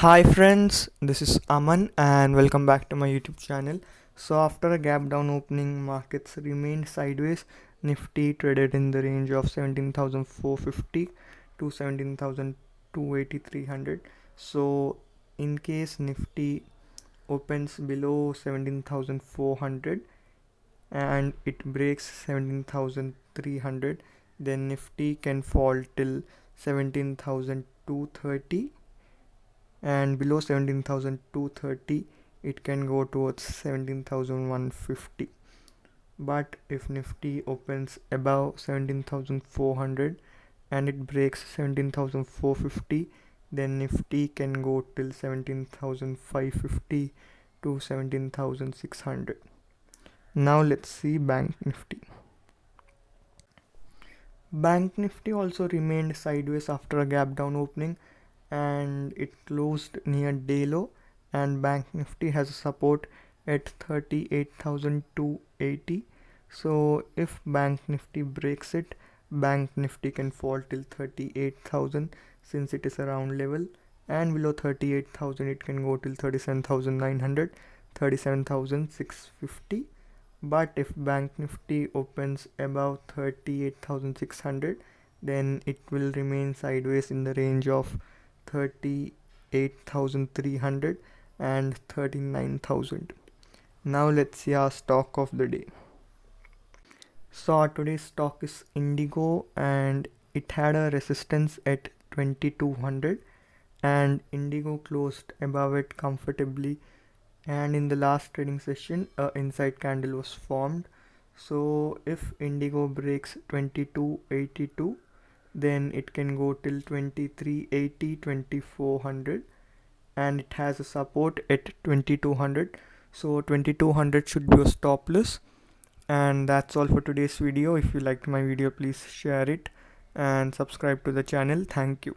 Hi friends, this is Aman and welcome back to my YouTube channel. So after a gap down opening, markets remained sideways. Nifty traded in the range of 17,450 to 17,280-300. So in case Nifty opens below 17,400 and it breaks 17,300, then Nifty can fall till 17,230, and below 17,230 it can go towards 17,150. But if Nifty opens above 17,400 and it breaks 17,450, then Nifty can go till 17,550 to 17,600. Now let's see Bank Nifty. Bank Nifty also remained sideways after a gap down opening and it closed near day low, and Bank Nifty has a support at 38,280. So if Bank Nifty breaks it, Bank Nifty can fall till 38,000 since it is a round level, and below 38,000 it can go till 37,900, 37,650. But if Bank Nifty opens above 38,600, then it will remain sideways in the range of 38,300 and 39,000. Now let's see our stock of the day. So our today's stock is Indigo and it had a resistance at 2200 and Indigo closed above it comfortably, and in the last trading session a inside candle was formed. So if Indigo breaks 2282, then it can go till 2380, 2400, and it has a support at 2200. So 2200 should be a stop loss. And that's all for today's video. If you liked my video, please share it and subscribe to the channel. Thank you.